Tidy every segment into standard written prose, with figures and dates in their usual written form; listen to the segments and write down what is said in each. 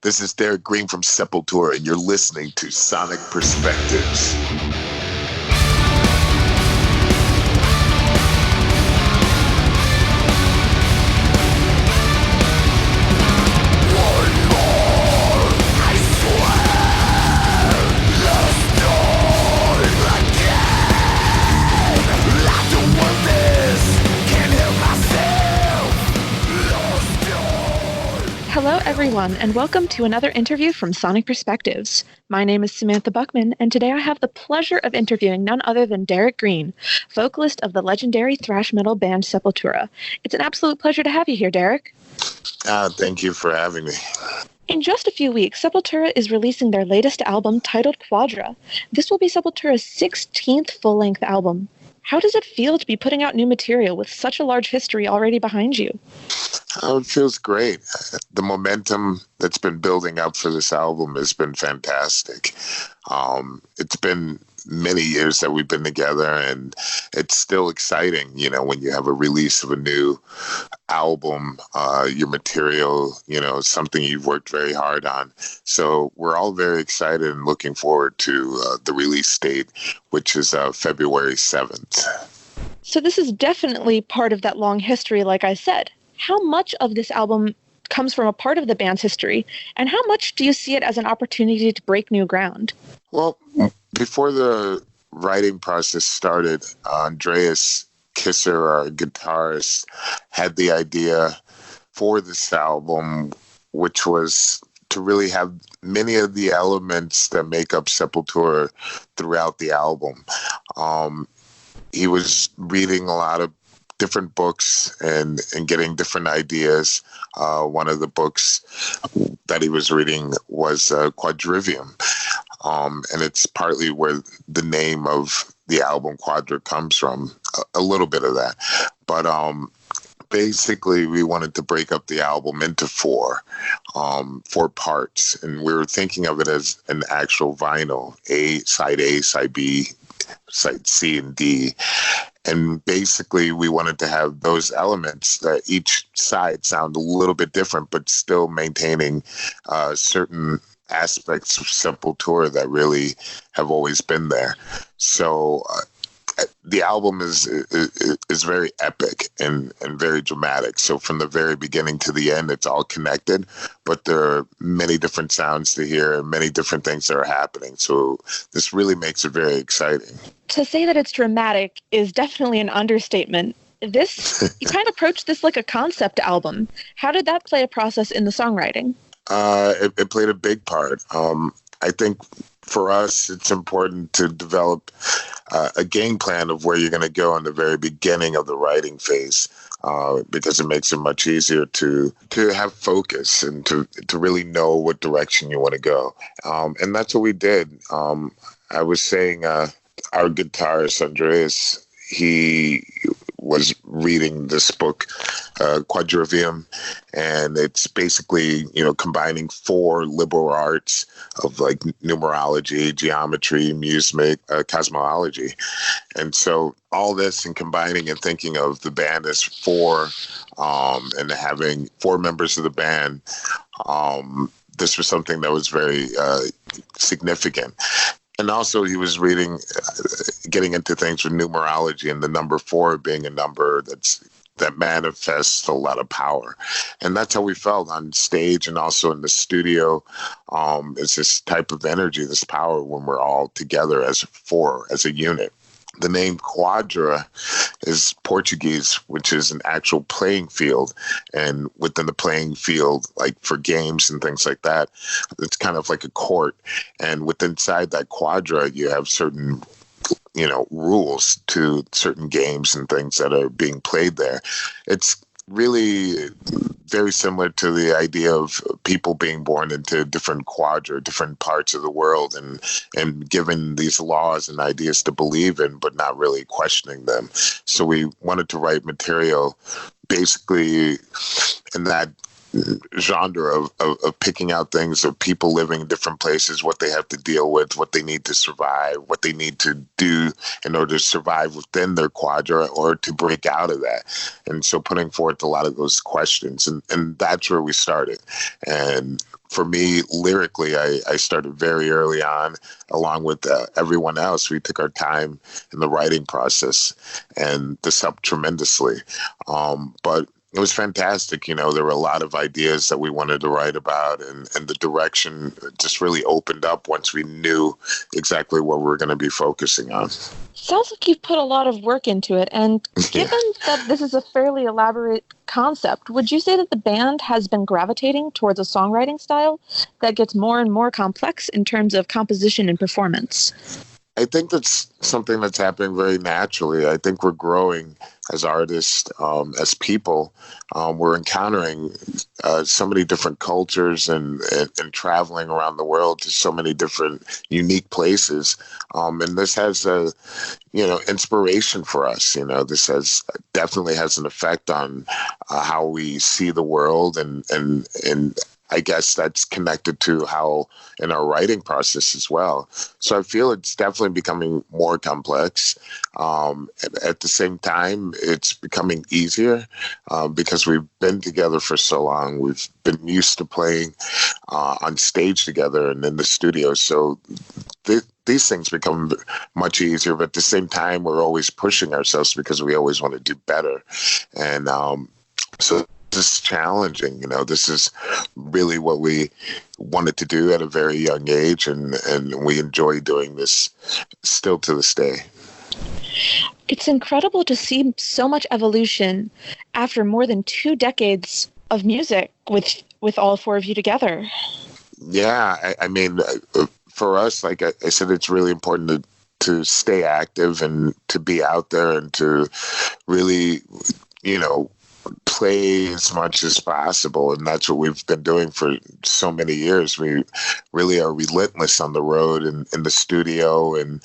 This is Derrick Green from Sepultura, and you're listening to Sonic Perspectives. Hello, everyone, and welcome to another interview from Sonic Perspectives. My name is Samantha Buckman, and today I have the pleasure of interviewing none other than Derrick Green, vocalist of the legendary thrash metal band Sepultura. It's an absolute pleasure to have you here, Derrick. Thank you for having me. In just a few weeks, Sepultura is releasing their latest album titled Quadra. This will be Sepultura's 16th full-length album. How does it feel to be putting out new material with such a large history already behind you? It feels great. The momentum that's been building up for this album has been fantastic. It's been many years that we've been together, and it's still exciting, when you have a release of a new album, your material, something you've worked very hard on. So we're all very excited and looking forward to the release date, which is February 7th. So this is definitely part of that long history, like I said. How much of this album comes from a part of the band's history, and how much do you see it as an opportunity to break new ground? Well, before the writing process started, Andreas Kisser, our guitarist, had the idea for this album, which was to really have many of the elements that make up Sepultura throughout the album. He was reading a lot of different books and getting different ideas. One of the books that he was reading was Quadrivium. And it's partly where the name of the album Quadra comes from, a little bit of that. But basically, we wanted to break up the album into four parts. And we were thinking of it as an actual vinyl, side A, side B, side C, and D. And basically, we wanted to have those elements that each side sound a little bit different, but still maintaining certain aspects of Sepultura that really have always been there. So the album is very epic and very dramatic. So from the very beginning to the end, it's all connected, but there are many different sounds to hear and many different things that are happening. So this really makes it very exciting. To say that it's dramatic is definitely an understatement. You kind of approached this like a concept album. How did that play a process in the songwriting? It played a big part. I think for us, it's important to develop a game plan of where you're going to go in the very beginning of the writing phase, because it makes it much easier to have focus and to really know what direction you want to go. And that's what we did. I was saying our guitarist, Andreas, he was reading this book, Quadrivium, and it's basically, combining four liberal arts of like numerology, geometry, music, cosmology. And so all this and combining and thinking of the band as four, and having four members of the band, this was something that was very significant. And also he was reading, getting into things with numerology, and the number 4 being a number that manifests a lot of power. And that's how we felt on stage and also in the studio. It's this type of energy, this power when we're all together as four, as a unit. The name Quadra is Portuguese, which is an actual playing field. And within the playing field, like for games and things like that, it's kind of like a court. And inside that quadra, you have certain rules to certain games and things that are being played there. It's really very similar to the idea of people being born into different parts of the world and given these laws and ideas to believe in, but not really questioning them. So we wanted to write material basically in that genre of picking out things of people living in different places, what they have to deal with, what they need to survive, what they need to do in order to survive within their quadra or to break out of that. And so putting forth a lot of those questions, and that's where we started. And for me, lyrically, I started very early on, along with everyone else. We took our time in the writing process, and this helped tremendously. But it was fantastic. There were a lot of ideas that we wanted to write about, and the direction just really opened up once we knew exactly what we were going to be focusing on. Sounds like you've put a lot of work into it. And given that this is a fairly elaborate concept, would you say that the band has been gravitating towards a songwriting style that gets more and more complex in terms of composition and performance? I think that's something that's happening very naturally. I think we're growing as artists, as people. We're encountering so many different cultures and traveling around the world to so many different unique places. And this has a, inspiration for us. This definitely has an effect on how we see the world, and I guess that's connected to how in our writing process as well. So I feel it's definitely becoming more complex. At the same time, it's becoming easier because we've been together for so long. We've been used to playing on stage together and in the studio. So these things become much easier, but at the same time, we're always pushing ourselves because we always want to do better. And so this is challenging. This is really what we wanted to do at a very young age, and we enjoy doing this still to this day. It's incredible to see so much evolution after more than 2 decades of music with all 4 of you together. Yeah, I mean, for us, like I said, it's really important to stay active and to be out there and to really, play as much as possible. And that's what we've been doing for so many years. We really are relentless on the road and in the studio. And,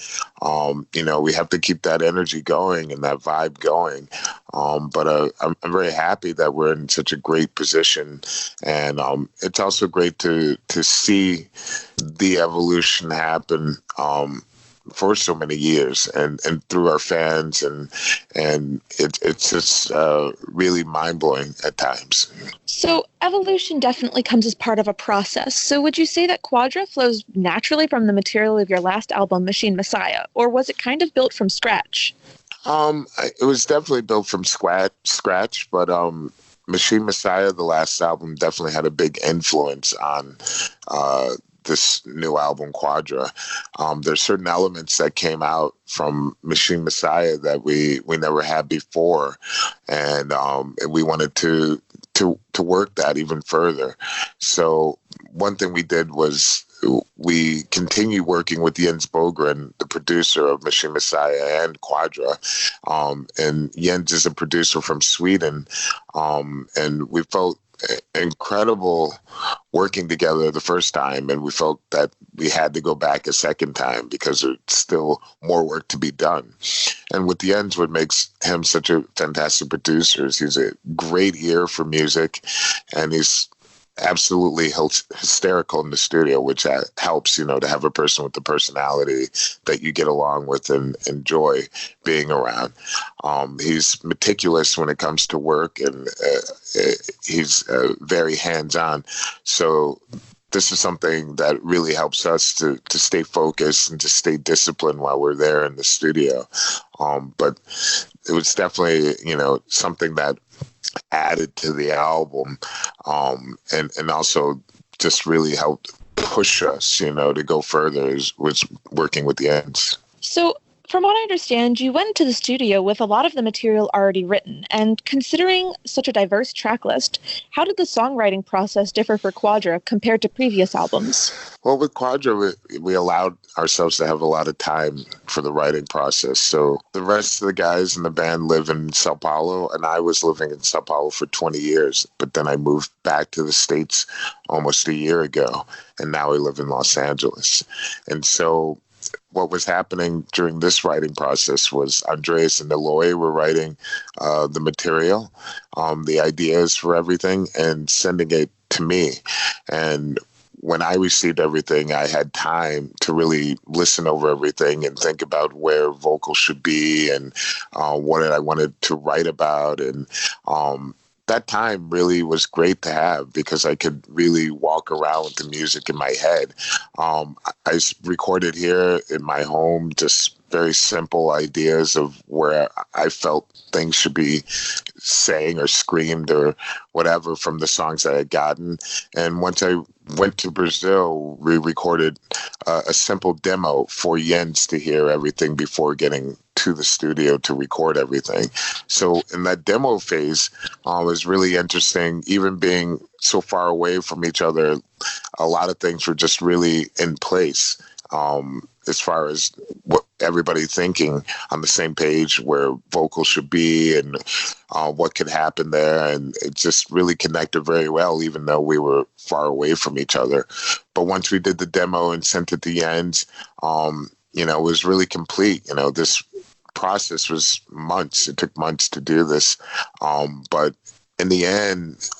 we have to keep that energy going and that vibe going. But I'm very happy that we're in such a great position. And it's also great to see the evolution happen for so many years and through our fans, and it's just really mind-blowing at times. So evolution definitely comes as part of a process. So would you say that Quadra flows naturally from the material of your last album, Machine Messiah, or was it kind of built from scratch? It was definitely built from scratch, but Machine Messiah, the last album, definitely had a big influence on this new album, Quadra. There's certain elements that came out from Machine Messiah that we never had before, and we wanted to work that even further. So one thing we did was we continued working with Jens Bogren, the producer of Machine Messiah and Quadra. And Jens is a producer from Sweden, and we felt incredible working together the first time, and we felt that we had to go back a second time because there's still more work to be done. And with Jens, what makes him such a fantastic producer is he's a great ear for music, and he's absolutely hysterical in the studio, which helps, to have a person with the personality that you get along with and enjoy being around. He's meticulous when it comes to work, and he's very hands-on. So this is something that really helps us to stay focused and to stay disciplined while we're there in the studio. But it was definitely, something that added to the album, and also just really helped push us, to go further, was working with the ends. So from what I understand, you went to the studio with a lot of the material already written, and considering such a diverse track list, how did the songwriting process differ for Quadra compared to previous albums? Well, with Quadra, we allowed ourselves to have a lot of time for the writing process. So the rest of the guys in the band live in Sao Paulo, and I was living in Sao Paulo for 20 years. But then I moved back to the States almost a year ago, and now I live in Los Angeles. And so what was happening during this writing process was Andreas and Eloy were writing the material, the ideas for everything, and sending it to me. And when I received everything, I had time to really listen over everything and think about where vocals should be and what I wanted to write about. And that time really was great to have because I could really walk around with the music in my head. I recorded here in my home, just very simple ideas of where I felt things should be sang or screamed or whatever from the songs that I had gotten. And once I went to Brazil, we recorded a simple demo for Jens to hear everything before getting to the studio to record everything. So in that demo phase, was really interesting. Even being so far away from each other, a lot of things were just really in place. As far as what everybody thinking on the same page where vocals should be and what could happen there. And it just really connected very well, even though we were far away from each other. But once we did the demo and sent it to Jens, it was really complete. This process was months. It took months to do this. But in the end,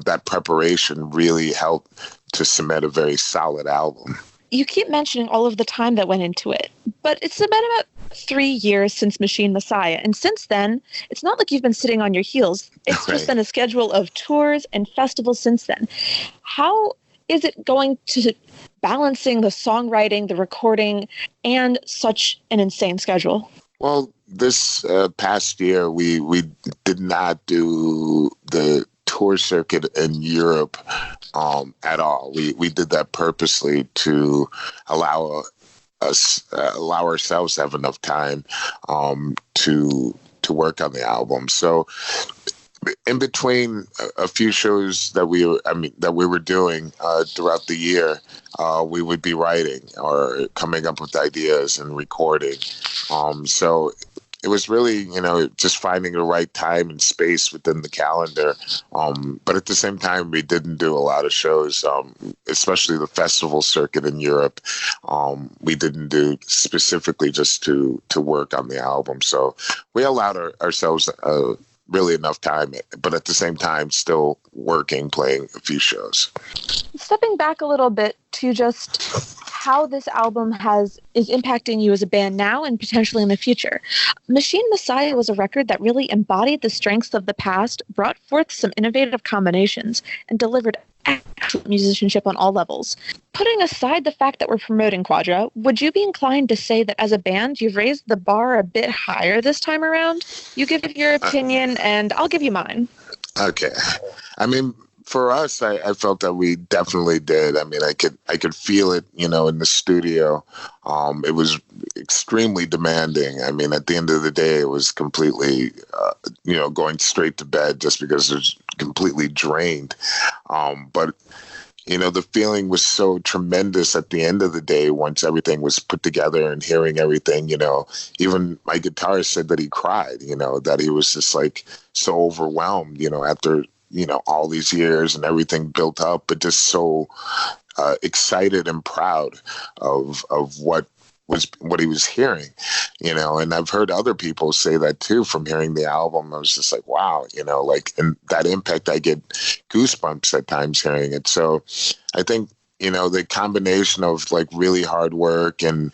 that preparation really helped to cement a very solid album. You keep mentioning all of the time that went into it, but it's been about 3 years since Machine Messiah. And since then, it's not like you've been sitting on your heels. It's just been a schedule of tours and festivals since then. How is it going to balancing the songwriting, the recording, and such an insane schedule? Well, this past year, we did not do the tour circuit in Europe at all. We did that purposely to allow ourselves to have enough time to work on the album. So in between a few shows that we were doing throughout the year, we would be writing or coming up with ideas and recording. So it was really, just finding the right time and space within the calendar. But at the same time, we didn't do a lot of shows, especially the festival circuit in Europe. We didn't do specifically just to work on the album. So we allowed ourselves really enough time, but at the same time, still working, playing a few shows. Stepping back a little bit to just how this album is impacting you as a band now and potentially in the future. Machine Messiah was a record that really embodied the strengths of the past, brought forth some innovative combinations, and delivered excellent musicianship on all levels. Putting aside the fact that we're promoting Quadra, would you be inclined to say that as a band, you've raised the bar a bit higher this time around? You give your opinion, and I'll give you mine. Okay. For us, I felt that we definitely did. I could feel it, in the studio. It was extremely demanding. At the end of the day, it was completely, going straight to bed just because it was completely drained. But the feeling was so tremendous at the end of the day once everything was put together and hearing everything, even my guitarist said that he cried, that he was just like so overwhelmed, after all these years and everything built up, but just so excited and proud of what he was hearing, and I've heard other people say that too from hearing the album. I was just like, wow, and that impact, I get goosebumps at times hearing it. So I think, the combination of like really hard work and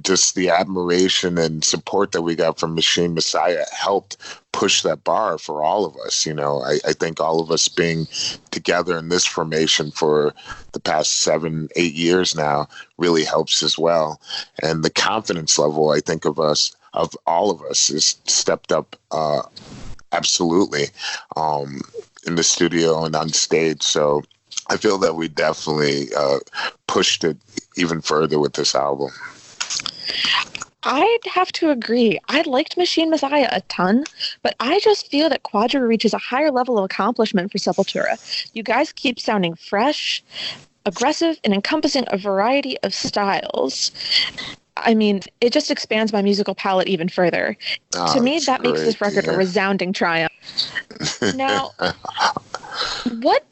just the admiration and support that we got from Machine Messiah helped push that bar for all of us. I think all of us being together in this formation for the past 7-8 years now really helps as well. And the confidence level, I think, of all of us is stepped up absolutely in the studio and on stage. So I feel that we definitely pushed it even further with this album. I'd have to agree. I liked Machine Messiah a ton, but I just feel that Quadra reaches a higher level of accomplishment for Sepultura. You guys keep sounding fresh, aggressive, and encompassing a variety of styles. It just expands my musical palette even further. To me, that makes this record a resounding triumph. Now, what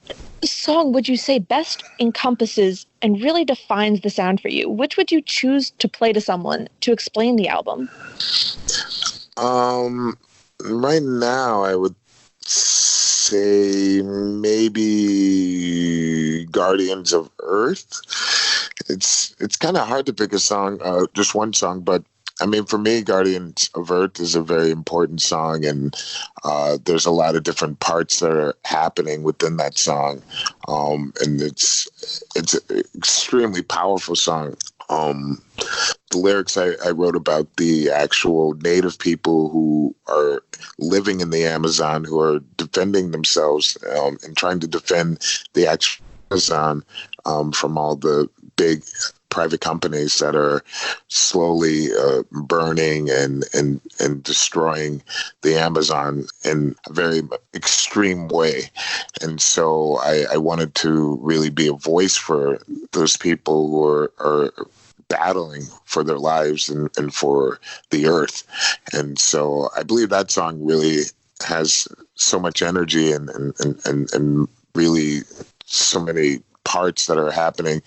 song would you say best encompasses and really defines the sound for you? Which would you choose to play to someone to explain the album? Right now, I would say maybe Guardians of Earth. It's kind of hard to pick a song, just one song, but I mean, for me, Guardians of Earth is a very important song, and there's a lot of different parts that are happening within that song, and it's an extremely powerful song. The lyrics I wrote about the actual native people who are living in the Amazon, who are defending themselves and trying to defend the actual Amazon from all the big private companies that are slowly burning and destroying the Amazon in a very extreme way. And so I wanted to really be a voice for those people who are battling for their lives and for the earth. And so I believe that song really has so much energy and really so many parts that are happening.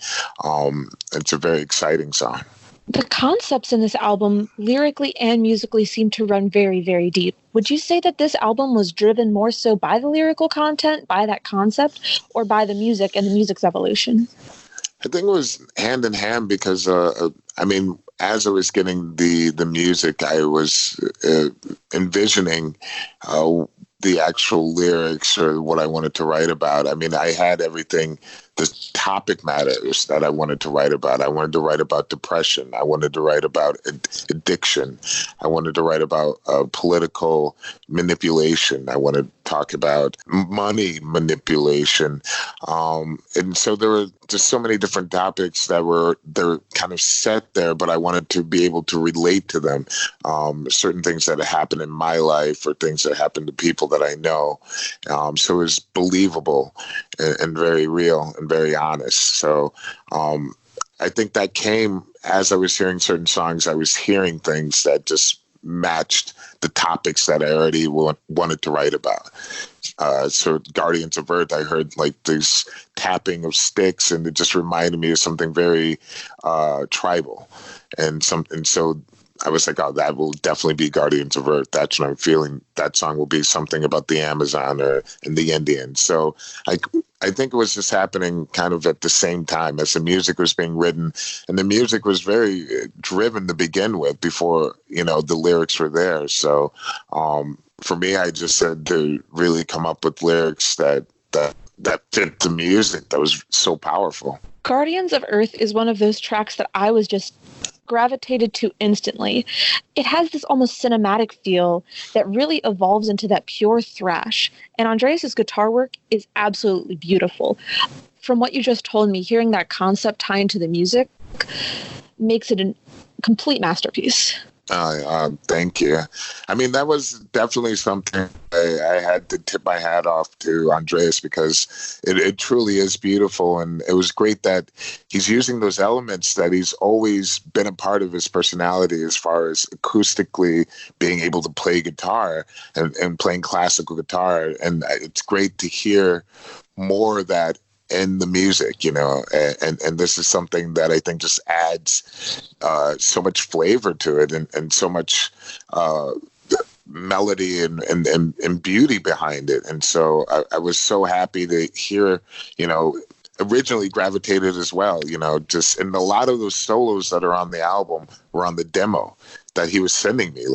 It's a very exciting song. The concepts in this album, lyrically and musically, seem to run very, very deep. Would you say that this album was driven more so by the lyrical content, by that concept, or by the music and the music's evolution? I think it was hand in hand because, I mean, as I was getting the music, I was envisioning the actual lyrics or what I wanted to write about. I mean, I had everything, the topic matters that I wanted to write about. I wanted to write about depression. I wanted to write about addiction. I wanted to write about political manipulation. I wanted to talk about money manipulation. And so there were just so many different topics they're kind of set there, but I wanted to be able to relate to them. Certain things that happened in my life or things that happened to people that I know. So it was believable and very real and very honest. So I think that came as I was hearing certain songs. I was hearing things that just matched the topics that I already wanted to write about. So Guardians of Earth, I heard like this tapping of sticks, and it just reminded me of something very tribal, and so I was like, oh, that will definitely be Guardians of Earth. That's what I'm feeling. That song will be something about the Amazon or in the Indians. So I think it was just happening kind of at the same time as the music was being written, and the music was very driven to begin with before, the lyrics were there. So for me, I just said to really come up with lyrics that fit the music that was so powerful. Guardians of Earth is one of those tracks that I was just gravitated to instantly. It has this almost cinematic feel that really evolves into that pure thrash. And Andreas's guitar work is absolutely beautiful. From what you just told me, hearing that concept tie into the music makes it a complete masterpiece. Thank you. I mean, that was definitely something I had to tip my hat off to Andreas, because it truly is beautiful. And it was great that he's using those elements that he's always been a part of his personality, as far as acoustically being able to play guitar and playing classical guitar. And it's great to hear more of that in the music, and this is something that I think just adds so much flavor to it and so much melody and beauty behind it. And so I was so happy to hear, originally gravitated as well, just, and a lot of those solos that are on the album were on the demo that he was sending me.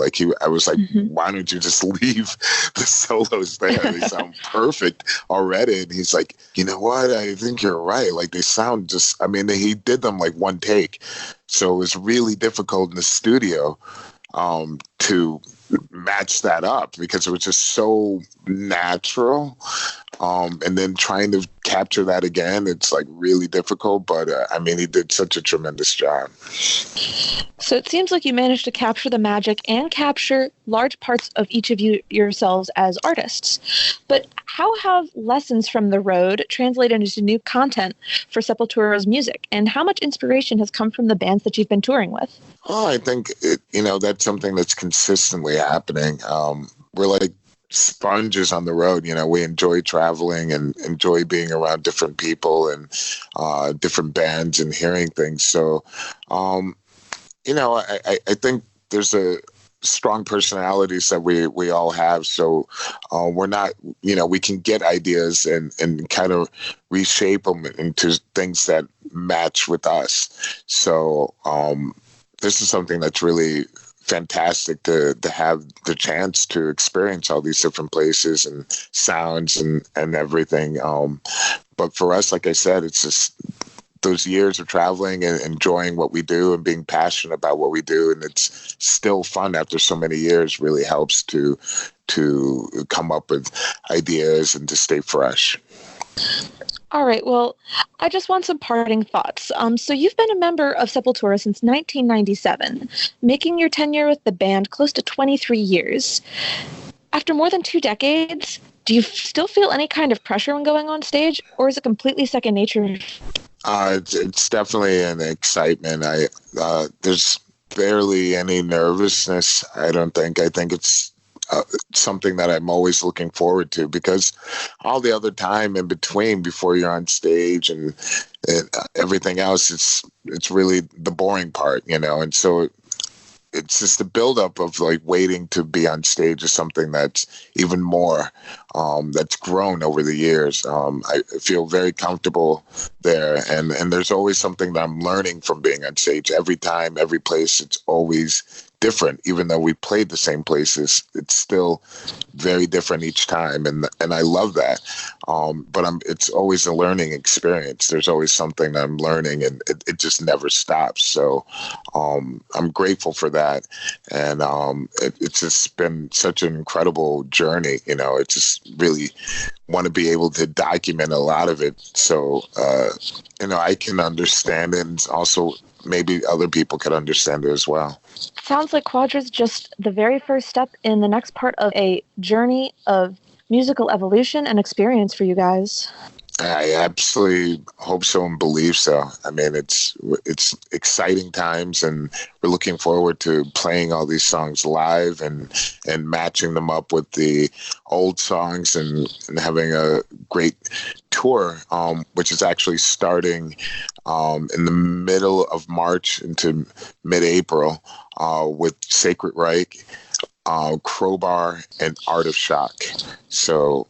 I was like, why don't you just leave the solos there? They sound perfect already. And he's like, you know what? I think you're right. Like, they sound just, he did them like one take. So it was really difficult in the studio to match that up, because it was just so natural. And then trying to capture that again, it's like really difficult, but he did such a tremendous job. So it seems like you managed to capture the magic and capture large parts of each of you yourselves as artists. But how have lessons from the road translated into new content for Sepultura's music? And how much inspiration has come from the bands that you've been touring with? Oh, I think, that's something that's consistently happening. We're like sponges on the road. We enjoy traveling and enjoy being around different people and different bands and hearing things. So, I think there's a strong personalities that we all have. So we're not, we can get ideas and kind of reshape them into things that match with us. So this is something that's really fantastic to have the chance to experience all these different places and sounds and everything. But for us, like I said, it's just those years of traveling and enjoying what we do and being passionate about what we do, and it's still fun after so many years, really helps to come up with ideas and to stay fresh. All right. Well, I just want some parting thoughts. So you've been a member of Sepultura since 1997, making your tenure with the band close to 23 years. After more than 2 decades, do you still feel any kind of pressure when going on stage, or is it completely second nature? It's definitely an excitement. There's barely any nervousness, I don't think. I think it's something that I'm always looking forward to, because all the other time in between, before you're on stage and everything else, it's really the boring part, and so it's just the buildup of like waiting to be on stage is something that's even more, that's grown over the years. I feel very comfortable there, and there's always something that I'm learning from being on stage. Every time, every place, it's always different. Even though we played the same places, it's still very different each time, and I love that. But it's always a learning experience. There's always something that I'm learning, and it just never stops. So I'm grateful for that, and it's just been such an incredible journey. It's just really want to be able to document a lot of it, so I can understand it, and also maybe other people could understand it as well. Sounds like Quadra is just the very first step in the next part of a journey of musical evolution and experience for you guys. I absolutely hope so and believe so. I mean, it's exciting times, and we're looking forward to playing all these songs live and matching them up with the old songs and having a great tour, which is actually starting in the middle of March into mid-April with Sacred Reich, Crowbar, and Art of Shock. So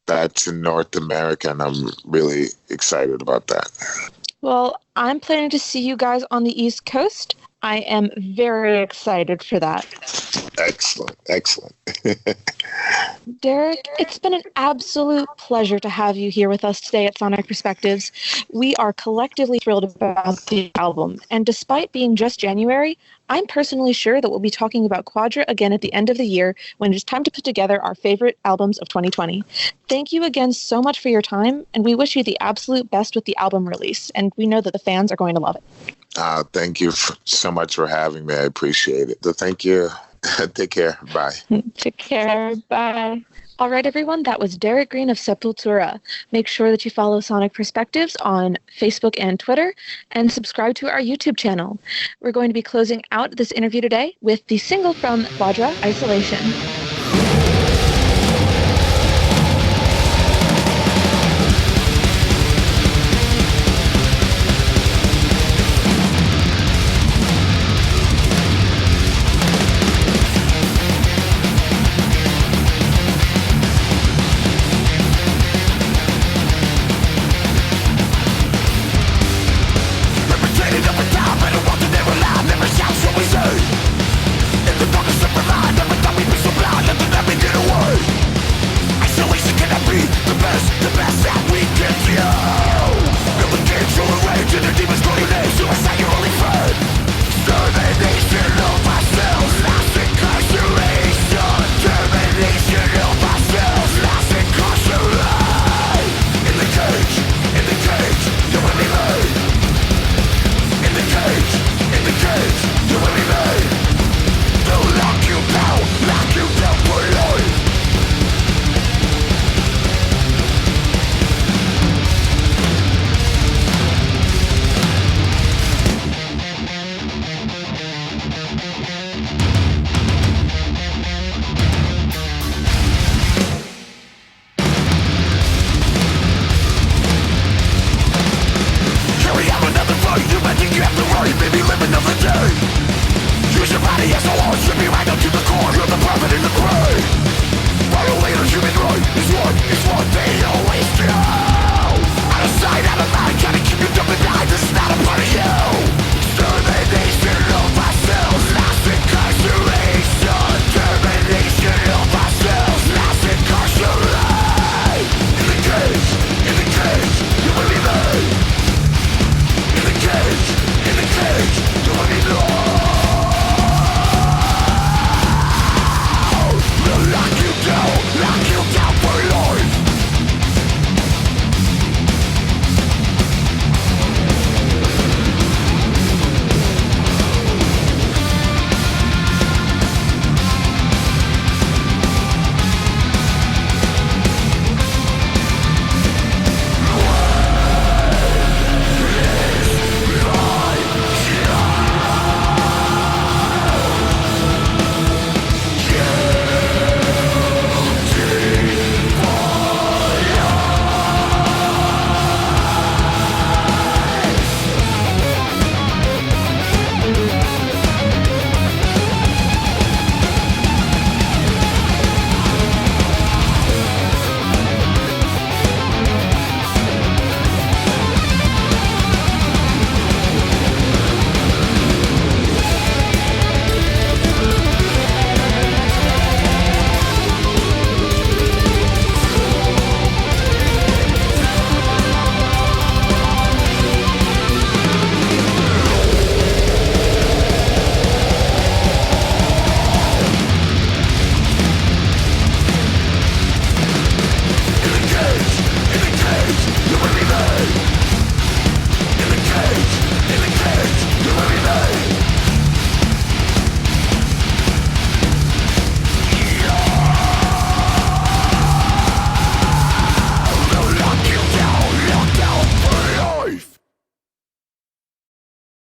that's in North America, and I'm really excited about that. Well, I'm planning to see you guys on the East Coast. I am very excited for that. Excellent. Derrick, it's been an absolute pleasure to have you here with us today at Sonic Perspectives. We are collectively thrilled about the album, and despite being just January, I'm personally sure that we'll be talking about Quadra again at the end of the year when it's time to put together our favorite albums of 2020. Thank you again so much for your time, and we wish you the absolute best with the album release, and we know that the fans are going to love it. Thank you so much for having me. I appreciate it. So thank you. Take care. Bye. Take care. Bye. All right, everyone. That was Derrick Green of Sepultura. Make sure that you follow Sonic Perspectives on Facebook and Twitter, and subscribe to our YouTube channel. We're going to be closing out this interview today with the single from Quadra, Isolation.